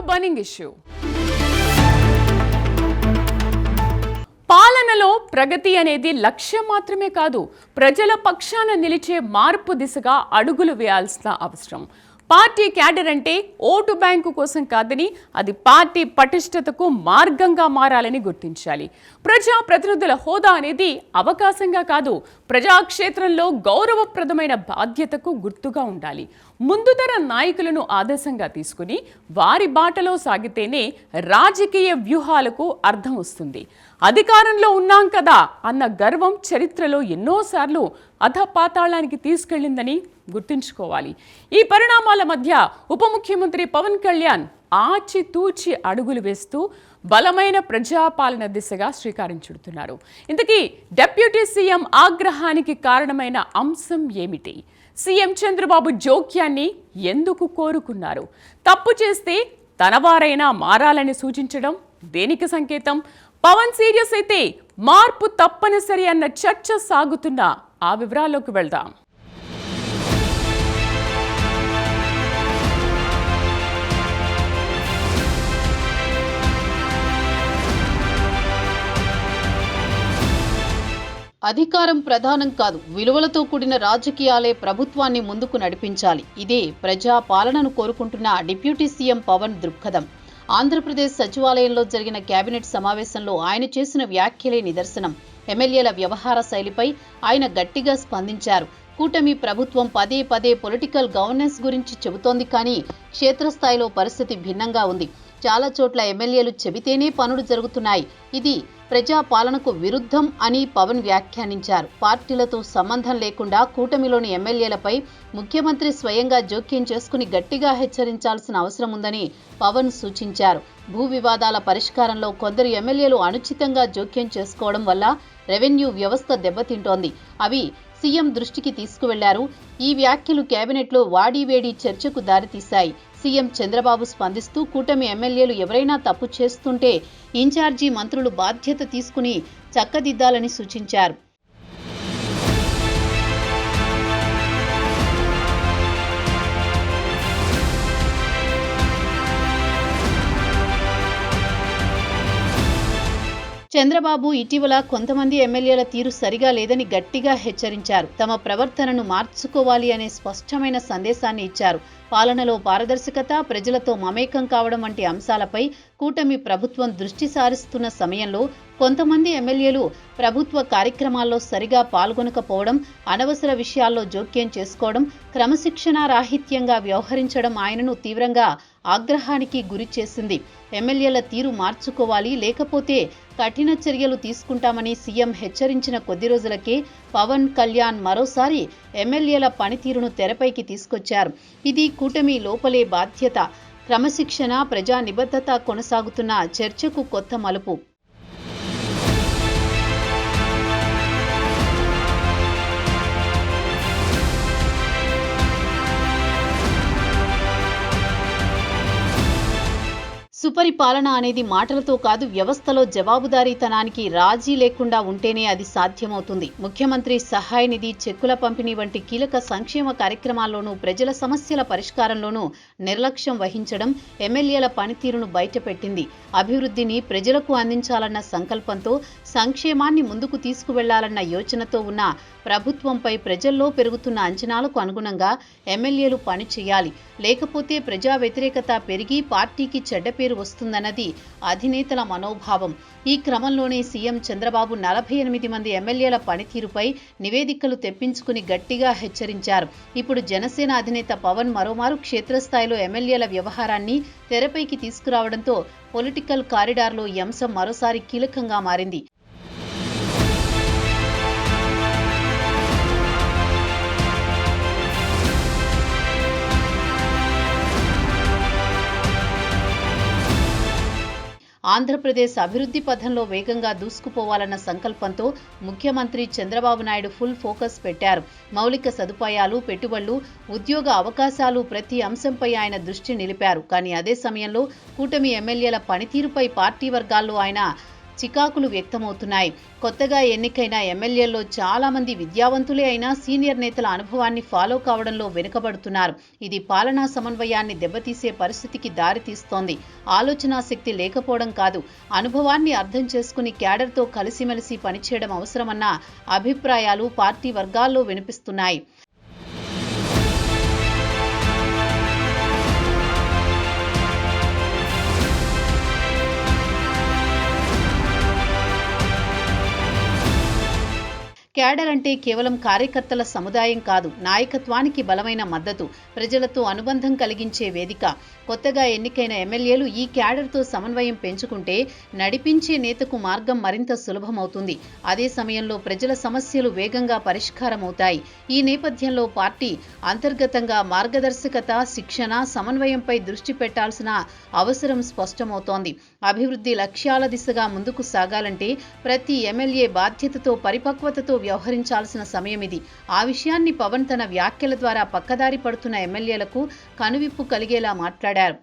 Burning issue. పాలనలో ప్రగతి అనేది లక్ష్యం మాత్రమే కాదు, ప్రజల పక్షాన నిలిచే మార్పు దిశగా అడుగులు వేయాల్సిన అవసరం. పార్టీ క్యాడర్ అంటే ఓటు బ్యాంకు కోసం కాదని, అది పార్టీ పటిష్టతకు మార్గంగా మారాలని గుర్తించాలి. ప్రజా ప్రతినిధుల హోదా అనేది అవకాశంగా కాదు, ప్రజాక్షేత్రంలో గౌరవప్రదమైన బాధ్యతకు గుర్తుగా ఉండాలి. ముందుతర నాయకులను ఆదర్శంగా తీసుకుని వారి బాటలో సాగితేనే రాజకీయ వ్యూహాలకు అర్థం వస్తుంది. అధికారంలో ఉన్నాం కదా అన్న గర్వం చరిత్రలో ఎన్నోసార్లు అధపాతాళానికి తీసుకెళ్లిందని గుర్తుంచుకోవాలి. ఈ పరిణామాల మధ్య ఉప ముఖ్యమంత్రి పవన్ కళ్యాణ్ ఆచితూచి అడుగులు వేస్తూ బలమైన ప్రజాపాలన దిశగా శ్రీకారం చుడుతున్నారు. ఇంతకీ డిప్యూటీ సీఎం ఆగ్రహానికి కారణమైన అంశం ఏమిటి? సీఎం చంద్రబాబు జోక్యాన్ని ఎందుకు కోరుకున్నారు? తప్పు చేస్తే తనవారైనా మారాలని సూచించడం దేనికి సంకేతం? పవన్ సీరియస్ అయితే మార్పు తప్పనిసరి అన్న చర్చ సాగుతున్న ఆ వివరాల్లోకి వెళ్దాం. అధికారం ప్రధానం కాదు, విలువలతో కూడిన రాజకీయాలే ప్రభుత్వాన్ని ముందుకు నడిపించాలి. ఇదే ప్రజా పాలనను కోరుకుంటున్న డిప్యూటీ సీఎం పవన్ దృక్పథం. ఆంధ్రప్రదేశ్ సచివాలయంలో జరిగిన కేబినెట్ సమావేశంలో ఆయన చేసిన వ్యాఖ్యలే నిదర్శనం. ఎమ్మెల్యేల వ్యవహార శైలిపై ఆయన గట్టిగా స్పందించారు. కూటమి ప్రభుత్వం పదే పదే పొలిటికల్ గవర్నెన్స్ గురించి చెబుతోంది, కానీ క్షేత్రస్థాయిలో పరిస్థితి భిన్నంగా ఉంది. చాలా చోట్ల ఎమ్మెల్యేలు చెబితేనే పనులు జరుగుతున్నాయి. ఇది ప్రజా పాలనకు విరుద్ధం అని పవన్ వ్యాఖ్యానించారు. పార్టీలతో సంబంధం లేకుండా కూటమిలోని ఎమ్మెల్యేలపై ముఖ్యమంత్రి స్వయంగా జోక్యం చేసుకుని గట్టిగా హెచ్చరించాల్సిన అవసరం ఉందని పవన్ సూచించారు. భూ వివాదాల పరిష్కారంలో కొందరు ఎమ్మెల్యేలు అనుచితంగా జోక్యం చేసుకోవడం వల్ల రెవెన్యూ వ్యవస్థ దెబ్బతింటోంది. అవి సీఎం దృష్టికి తీసుకువెళ్లారు. ఈ వ్యాఖ్యలు కేబినెట్లో వాడీవేడి చర్చకు దారితీశాయి. సీఎం చంద్రబాబు స్పందిస్తూ కూటమి ఎమ్మెల్యేలు ఎవరైనా తప్పు చేస్తుంటే ఇన్ఛార్జీ మంత్రులు బాధ్యత తీసుకుని చక్కదిద్దాలని సూచించారు. చంద్రబాబు ఇటీవల కొంతమంది ఎమ్మెల్యేల తీరు సరిగా లేదని గట్టిగా హెచ్చరించారు. తమ ప్రవర్తనను మార్చుకోవాలి అనే స్పష్టమైన సందేశాన్ని ఇచ్చారు. పాలనలో పారదర్శకత, ప్రజలతో మమేకం కావడం వంటి అంశాలపై కూటమి ప్రభుత్వం దృష్టి సారిస్తున్న సమయంలో కొంతమంది ఎమ్మెల్యేలు ప్రభుత్వ కార్యక్రమాల్లో సరిగా పాల్గొనకపోవడం, అనవసర విషయాల్లో జోక్యం చేసుకోవడం, క్రమశిక్షణారాహిత్యంగా వ్యవహరించడం ఆయనను తీవ్రంగా ఆగ్రహానికి గురి చేసింది. ఎమ్మెల్యేల తీరు మార్చుకోవాలి, లేకపోతే కఠిన చర్యలు తీసుకుంటామని సీఎం హెచ్చరించిన కొద్ది రోజులకే పవన్ కళ్యాణ్ మరోసారి ఎమ్మెల్యేల పనితీరును తెరపైకి తీసుకొచ్చారు. ఇది కూటమి లోపలే బాధ్యత, క్రమశిక్షణ, ప్రజా నిబద్ధత కొనసాగుతున్న చర్చకు కొత్త మలుపు. సుపరిపాలన అనేది మాటలతో కాదు, వ్యవస్థలో జవాబుదారీతనానికి రాజీ లేకుండా ఉంటేనే అది సాధ్యమవుతుంది. ముఖ్యమంత్రి సహాయ నిధి, చెక్కుల పంపిణీ వంటి కీలక సంక్షేమ కార్యక్రమాల్లోనూ ప్రజల సమస్యల పరిష్కారంలోనూ నిర్లక్ష్యం వహించడం ఎమ్మెల్యేల పనితీరును బయటపెట్టింది. అభివృద్ధిని ప్రజలకు అందించాలన్న సంకల్పంతో, సంక్షేమాన్ని ముందుకు తీసుకువెళ్లాలన్న యోచనతో ఉన్న ప్రభుత్వంపై ప్రజల్లో పెరుగుతున్న అంచనాలకు అనుగుణంగా ఎమ్మెల్యేలు పనిచేయాలి. లేకపోతే ప్రజా వ్యతిరేకత పెరిగి పార్టీకి చెడ్డ పేరు వస్తుందన్నది అధినేతల మనోభావం. ఈ క్రమంలోనే సీఎం చంద్రబాబు 48 మంది ఎమ్మెల్యేల పనితీరుపై నివేదికలు తెప్పించుకుని గట్టిగా హెచ్చరించారు. ఇప్పుడు జనసేన అధినేత పవన్ మరోమారు క్షేత్రస్థాయిలో ఎమ్మెల్యేల వ్యవహారాన్ని తెరపైకి తీసుకురావడంతో పొలిటికల్ కారిడార్లో ఈ అంశం మరోసారి కీలకంగా మారింది. ఆంధ్రప్రదేశ్ అభివృద్ధి పథంలో వేగంగా దూసుకుపోవాలన్న సంకల్పంతో ముఖ్యమంత్రి చంద్రబాబు నాయుడు ఫుల్ ఫోకస్ పెట్టారు. మౌలిక సదుపాయాలు, పెట్టుబడులు, ఉద్యోగ అవకాశాలు ప్రతి అంశంపై ఆయన దృష్టి నిలిపారు. కానీ అదే సమయంలో కూటమి ఎమ్మెల్యేల పనితీరుపై పార్టీ వర్గాల్లో ఆయన చికాకులు వ్యక్తమవుతున్నాయి. కొత్తగా ఎన్నికైన ఎమ్మెల్యేల్లో చాలా మంది విద్యావంతులే అయినా సీనియర్ నేతల అనుభవాన్ని ఫాలో కావడంలో వెనుకబడుతున్నారు. ఇది పాలనా సమన్వయాన్ని దెబ్బతీసే పరిస్థితికి దారితీస్తోంది. ఆలోచనా శక్తి లేకపోవడం కాదు, అనుభవాన్ని అర్థం చేసుకుని క్యాడర్తో కలిసిమెలిసి పనిచేయడం అవసరమన్న అభిప్రాయాలు పార్టీ వర్గాల్లో వినిపిస్తున్నాయి. క్యాడర్ అంటే కేవలం కార్యకర్తల సముదాయం కాదు, నాయకత్వానికి బలమైన మద్దతు, ప్రజలతో అనుబంధం కలిగించే వేదిక. కొత్తగా ఎన్నికైన ఎమ్మెల్యేలు ఈ క్యాడర్తో సమన్వయం పెంచుకుంటే నడిపించే నేతకు మార్గం మరింత సులభమవుతుంది. అదే సమయంలో ప్రజల సమస్యలు వేగంగా పరిష్కారమవుతాయి. ఈ నేపథ్యంలో పార్టీ అంతర్గతంగా మార్గదర్శకత, శిక్షణ, సమన్వయంపై దృష్టి పెట్టాల్సిన అవసరం స్పష్టమవుతోంది. అభివృద్ధి లక్ష్యాల దిశగా ముందుకు సాగాలంటే ప్రతి ఎమ్మెల్యే బాధ్యతతో, పరిపక్వతతో వ్యవహరించాల్సిన సమయం ఇది. ఆ విషయాన్ని పవన్ తన వ్యాఖ్యల ద్వారా పక్కదారి పడుతున్న ఎమ్మెల్యేలకు కనువిప్పు కలిగేలా మాట్లాడారు.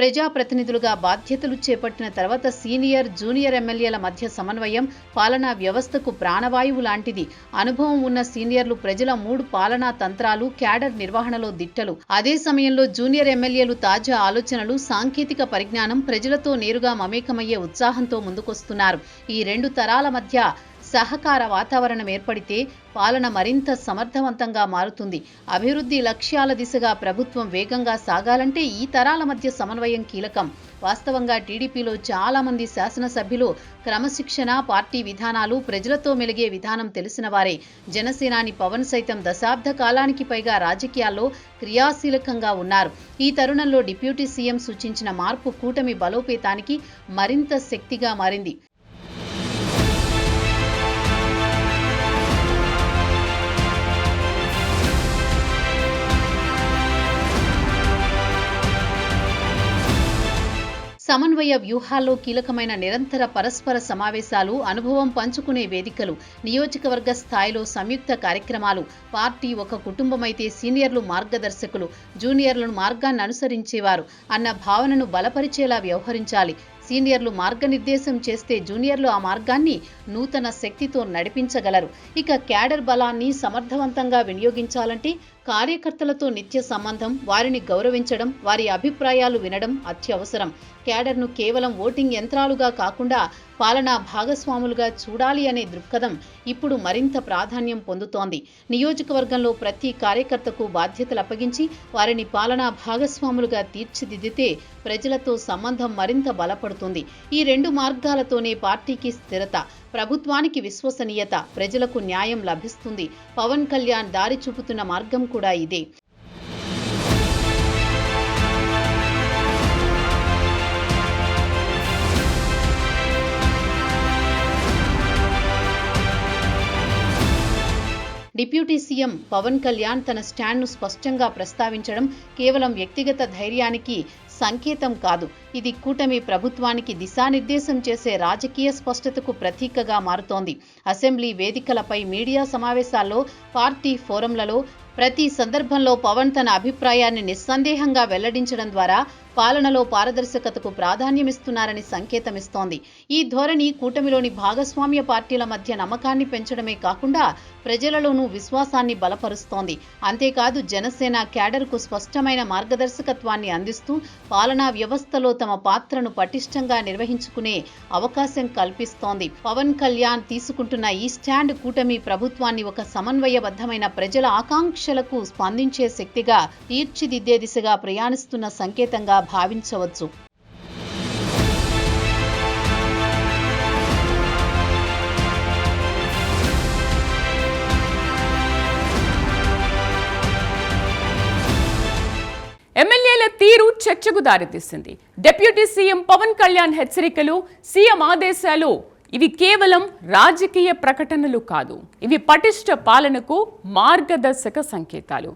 ప్రజాప్రతినిధులుగా బాధ్యతలు చేపట్టిన తర్వాత సీనియర్, జూనియర్ ఎమ్మెల్యేల మధ్య సమన్వయం పాలనా వ్యవస్థకు ప్రాణవాయువు లాంటిది. అనుభవం ఉన్న సీనియర్లు ప్రజల 3 పాలనా తంత్రాలు, క్యాడర్ నిర్వహణలో దిట్టలు. అదే సమయంలో జూనియర్ ఎమ్మెల్యేలు తాజా ఆలోచనలు, సాంకేతిక పరిజ్ఞానం, ప్రజలతో నేరుగా మమేకమయ్యే ఉత్సాహంతో ముందుకొస్తున్నారు. ఈ 2 తరాల మధ్య సహకార వాతావరణం ఏర్పడితే పాలన మరింత సమర్థవంతంగా మారుతుంది. అభివృద్ధి లక్ష్యాల దిశగా ప్రభుత్వం వేగంగా సాగాలంటే ఈ తరాల మధ్య సమన్వయం కీలకం. వాస్తవంగా టీడీపీలో చాలా మంది శాసనసభ్యులు క్రమశిక్షణ, పార్టీ విధానాలు, ప్రజలతో మెలిగే విధానం తెలిసిన వారే. జనసేనాని పవన్ సైతం దశాబ్ద కాలానికి పైగా రాజకీయాల్లో క్రియాశీలకంగా ఉన్నారు. ఈ తరుణంలో డిప్యూటీ సీఎం సూచించిన మార్పు కూటమి బలోపేతానికి మరింత శక్తిగా మారింది. సమన్వయ వ్యూహాల్లో కీలకమైన నిరంతర పరస్పర సమావేశాలు, అనుభవం పంచుకునే వేదికలు, నియోజకవర్గ స్థాయిలో సంయుక్త కార్యక్రమాలు. పార్టీ ఒక కుటుంబమైతే సీనియర్లు మార్గదర్శకులు, జూనియర్లను మార్గాన్ని అనుసరించేవారు అన్న భావనను బలపరిచేలా వ్యవహరించాలి. సీనియర్లు మార్గనిర్దేశం చేస్తే జూనియర్లు ఆ మార్గాన్ని నూతన శక్తితో నడిపించగలరు. ఇక క్యాడర్ బలాన్ని సమర్థవంతంగా వినియోగించాలంటే కార్యకర్తలతో నిత్య సంబంధం, వారిని గౌరవించడం, వారి అభిప్రాయాలు వినడం అత్యవసరం. క్యాడర్ను కేవలం ఓటింగ్ యంత్రాలుగా కాకుండా పాలనా భాగస్వాములుగా చూడాలి అనే దృక్పథం ఇప్పుడు మరింత ప్రాధాన్యం పొందుతోంది. నియోజకవర్గంలో ప్రతి కార్యకర్తకు బాధ్యతలు అప్పగించి వారిని పాలనా భాగస్వాములుగా తీర్చిదిద్దితే ప్రజలతో సంబంధం మరింత బలపడుతుంది. ఈ 2 మార్గాలతోనే పార్టీకి స్థిరత, ప్రభుత్వానికి విశ్వసనీయత, ప్రజలకు న్యాయం లభిస్తుంది. పవన్ కళ్యాణ్ దారి చూపుతున్న మార్గం కూడా ఇదే. డిప్యూటీ సీఎం పవన్ కళ్యాణ్ తన స్టాండ్ను స్పష్టంగా ప్రస్తావించడం కేవలం వ్యక్తిగత ధైర్యానికి సంకేతం కాదు. ఇది కూటమి ప్రభుత్వానికి దిశానిర్దేశం చేసే రాజకీయ స్పష్టతకు ప్రతీకగా మారుతోంది. అసెంబ్లీ వేదికలపై, మీడియా సమావేశాల్లో, పార్టీ ఫోరంలలో ప్రతి సందర్భంలో పవన్ తన అభిప్రాయాన్ని నిస్సందేహంగా వెల్లడించడం ద్వారా పాలనలో పారదర్శకతకు ప్రాధాన్యమిస్తున్నారని సంకేతమిస్తోంది. ఈ ధోరణి కూటమిలోని భాగస్వామ్య పార్టీల మధ్య నమ్మకాన్ని పెంచడమే కాకుండా ప్రజలలోనూ విశ్వాసాన్ని బలపరుస్తోంది. అంతేకాదు జనసేన క్యాడర్కు స్పష్టమైన మార్గదర్శకత్వాన్ని అందిస్తూ పాలనా వ్యవస్థలో తమ పాత్రను పటిష్టంగా నిర్వహించుకునే అవకాశం కల్పిస్తోంది. పవన్ కళ్యాణ్ తీసుకుంటున్న ఈ స్టాండ్ కూటమి ప్రభుత్వాన్ని ఒక సమన్వయబద్ధమైన ప్రజల ఆకాంక్షలకు స్పందించే శక్తిగా తీర్చిదిద్దే దిశగా ప్రయాణిస్తున్న సంకేతంగా భావించవచ్చు. ఎమ్మెల్యేల తీరు చర్చకు దారితీసింది. డిప్యూటీ సీఎం పవన్ కళ్యాణ్ హెచ్చరికలు, సీఎం ఆదేశాలు ఇవి కేవలం రాజకీయ ప్రకటనలు కాదు, ఇవి పటిష్ట పాలనకు మార్గదర్శక సంకేతాలు.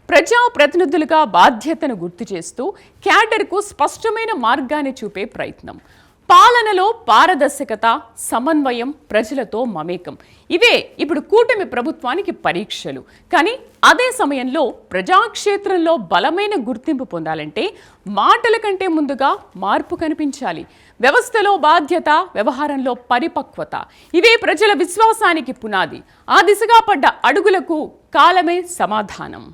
ప్రజాప్రతినిధులుగా బాధ్యతను గుర్తు చేస్తూ క్యాడర్కు స్పష్టమైన మార్గాన్ని చూపే ప్రయత్నం. పాలనలో పారదర్శకత, సమన్వయం, ప్రజలతో మమేకం ఇవే ఇప్పుడు కూటమి ప్రభుత్వానికి పరీక్షలు. కానీ అదే సమయంలో ప్రజాక్షేత్రంలో బలమైన గుర్తింపు పొందాలంటే మాటల కంటే ముందుగా మార్పు కనిపించాలి. వ్యవస్థలో బాధ్యత, వ్యవహారంలో పరిపక్వత ఇవే ప్రజల విశ్వాసానికి పునాది. ఆ దిశగా పడ్డ అడుగులకు కాలమే సమాధానం.